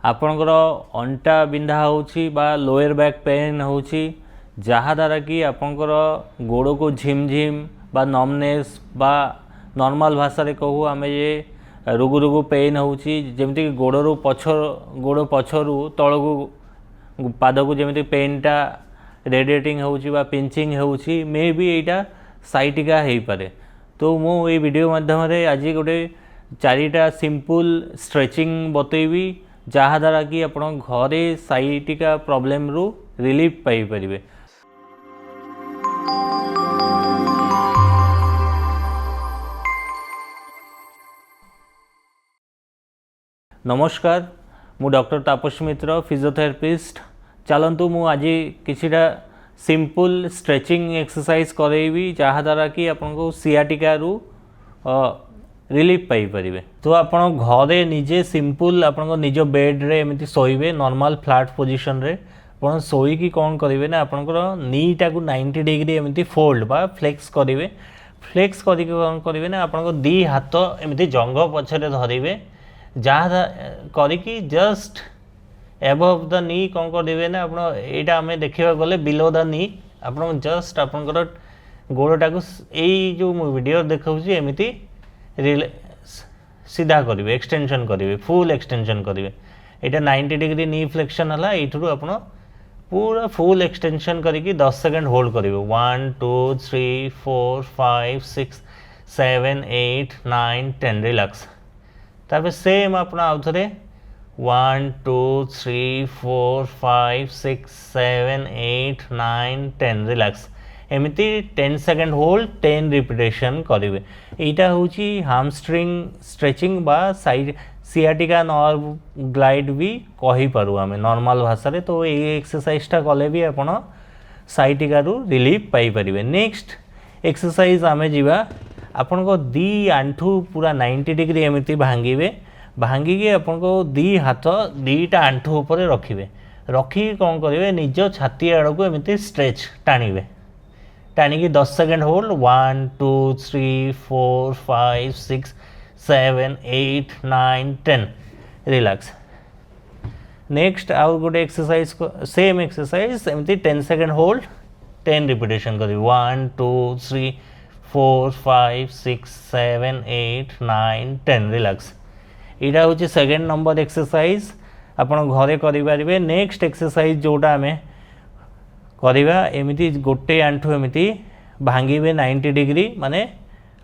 आपणकर अंटा बिंधा होची बा लोअर बैक पेन होची जहाँद्वारा कि आपणकर गोड़ को झिमझिम बा नमनेस बा नॉर्मल भाषा रे कहू आम ये रुगु रुगु पेन होची जमती गोड़ पछरू तलू पाद को जमी पेनटा रेडिएटिंग होची बा पिंचिंग होची मे बी एटा साइटिका हो पारे। तो मु ये वीडियो माध्यम आज गोटे चारिटा सिंपल स्ट्रेचिंग बतैबी जहाँद्वारा कि आप घरे साइटिका प्रॉब्लम रु रिलीफ पाई परिबे। नमस्कार, मु डॉक्टर तापस मित्र फिजियोथेरापिस्ट। चलतु मु आज किछिटा सिंपल स्ट्रेचिंग एक्सरसाइज करेबी जहाँद्वारा कि आपको सियाटिका रु रिलीफ पाई परिबे। तो आपण घरे निजे सिंपल आपण निज बेड रे एमती सोइबे नॉर्मल फ्लैट पोजीशन रे आपण सोईकी कौन करेंगे ना आपणकर नीटा को 90 डिग्री एमती फोल्ड बा फ्लेक्स करेंगे। फ्लेक्स करके कौन करेंगे ना आपको दी हाथ एमती जंग पछरे धरिबे जहाँ करिकी जस्ट एबव द नी कौन करेंगे ना आप एटा आम देखा गले बिलो द नी आप जस्ट आपणकर गोड़टा को यही जो वीडियो देखा एमती सीधा करेंगे एक्सटेंशन करेंगे फुल एक्सटेंशन करेंगे। यहाँ 90 डिग्री नी फ्लेक्शन है यू आप पूरा फुल एक्सटेंशन करके 10 सेकंड होल्ड करेंगे 1 2 3 4 5 6 7 8 9 10 रिलैक्स। तापर सेम अपना आउ थे 1 2 3 4 5 6 7 8 9 10 रिलैक्स। एमती 10 सेकंड होल्ड 10 रिपिटेशन करेंगे। यहाँ हूँ हामस्ट्रिंग स्ट्रेचिंग बा साइड सियाटिका नर्व ग्लाइड भी कहीपरू आम नॉर्मल भाषा रे। तो ये एक्सरसाइजटा कले भी आप साइटिका रु रिलीफ पाई परिबे। नेक्स्ट एक्सरसाइज आम जीवा आपण को दी आंठू पूरा 90 डिग्री एमती भांगे भांगिकी आपण को दी हाथ दीटा आंठू ऊपर रखिए रखिकी कौन करेंगे निज छाती आड़ को एमती stretch टाणिबे टाणिकी 10 second hold 1 2 3 4 5 6 7 8 9 10 relax. Next आउ गोटे एक्सरसाइज सेम एक्सरसाइज एमती 10 सेकंड होल्ड 10 रिपिटेशन करेंगे 1 2 3 4 5 6 7 8 9 10 रिलैक्स। यहाँ हूँ सेकेंड नंबर एक्सरसाइज आपड़ घरे करें। नेक्स्ट एक्सरसाइज जोटा आम करवा एमती गोटे आंठू एमती भांगे 90 डिग्री माने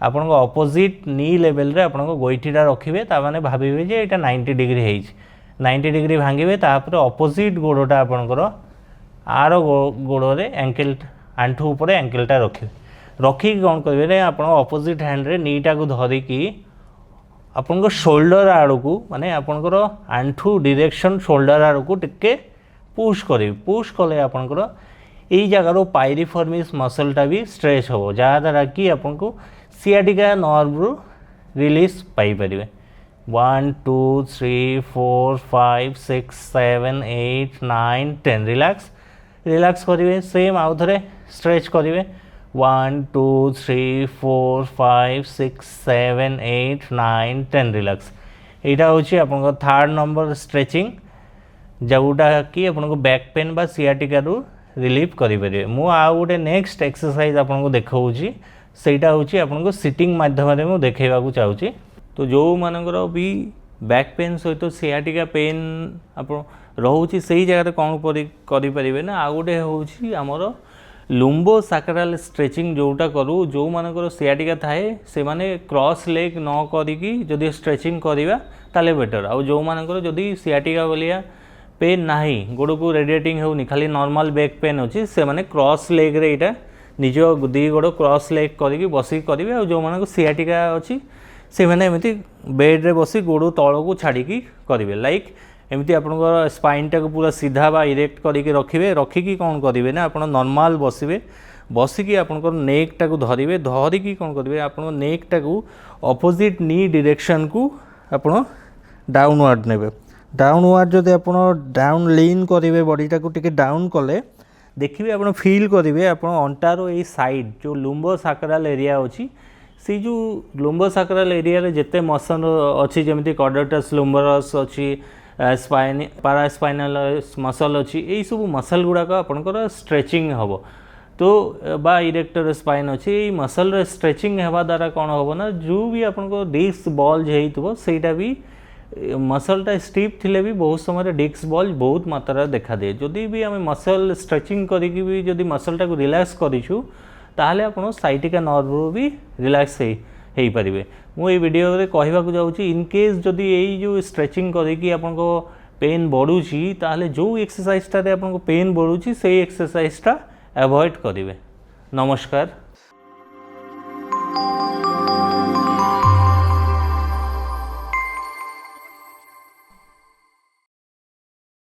आपण अपोजिट नी लेवल रे आपण गोईठीटा रखिए ताने भावे जे यहाँ 90 डिग्री है 90 डिग्री भांगे तापर अपोजिट गोड़टा आपणकर आर गोड़ रे एंकल आंठू उपर एंकलटा रखिए रखिकी कौन करेंगे आप अपोजिट हैंड रे नीटा को धरिकी आपण शोल्डर आड़ को माने आपणकर आंठू डायरेक्शन शोल्डर आड़ को टिके पुश करेंगे। पुश कले आपणकर यही जगार पायरिफॉर्मिस मसलटा भी स्ट्रेच हो जहाँद्वारा कि आपको सियाटिका नर्व रिलीज पाई परिबे। 1 2 3 4 5 6 7 8 9 10 रिलैक्स रिलैक्स करेंगे। सेम आउ थे स्ट्रेच करेंगे 1 2 3 4 5 6 7 8 9 10 रिलैक्स। यहाँ हूँ आप थर्ड नंबर स्ट्रेचिंग जोटा कि आपको बैक पेन बा सियाटिका रु रिलीफ करेंगे। मु आउ गोटे नेक्स्ट एक्सरसाइज आपको देखाऊँगी सेटा हूँ आपको सिटिंग माध्यम मुझे देखा चाहूँगी। तो जो मानकर भी बैक पेन सहित सियाटिका पेन आप रोचे से ही जगह कौन करें ना आउ गोटे हूँ आमर लुम्बो सैक्रल स्ट्रेचिंग जोटा करूँ जो मानकर सियाटिका थाए से माने क्रॉस लेग न करी जदि स्ट्रेचिंग करवा ताले बेटर। आउ जो मानकर जदि सियाटिका वालिया पेन नाही गोड़ को रेडिएटिंग होनी खाली नॉर्मल बैक पेन अच्छी से माने क्रॉस लेग रे इटा निज दी गोड़ क्रॉस लेग करके बसी करेंगे। और जो मान सियाटिका अच्छी से मैंने एमती बेड रे बसी गोड़ तल को छाड़ी करेंगे लाइक एमती आप स्पाइनटा को पूरा सीधा बा इरेक्ट करके रखिए रखिकी कौन करेंगे ना आप नॉर्मल बसवे बसिकी आप नेकटा को धरिए धरिकी कौन करेंगे आप नेकटा को अपोजिट नी डायरेक्शन को आप डाउनवर्ड नेबे। डाउनवर्ड जदि आप डाउन लीन करेंगे बॉडीटा को टिके डाउन कले देखिए आप फील करेंगे आप अंटार ये साइड जो लुम्बो सैक्रल एरिया अच्छी से जो लुम्बो सैक्रल एरिया रे जेते मसल अच्छी जमी कॉर्डेटस लुम्बरस अच्छी स्पाइन पारास्पाइनल मसल अच्छी यही सब मसल गुड़ाक आपंकर स्ट्रेचिंग हम तो बा इरेक्टर स्पाइन अच्छी ये मसल स्ट्रेचिंग हवा द्वारा कौन हम ना जो भी आपको डिस्क बल्ज होता सेटा भी मसलटा स्टिफ थिले भी बहुत समय डिस्क बल्ज बहुत मात्रा देखा दिए जदि भी आम मसल स्ट्रेचिंग करी भी जदि मसलटा को रिलैक्स करूँ ताहले आपण साइटिका नर्व भी रिलैक्स हो पारे मुझे वीडियो कहवाक जाऊँगी इनकेस जदि यही जो स्ट्रेचिंग करी आपको पेन बढ़ुची ताहले जो एक्सरसाइज टारे आपको पेन बढ़ुची से एक्सरसाइजटा अवॉइड करेंगे। नमस्कार।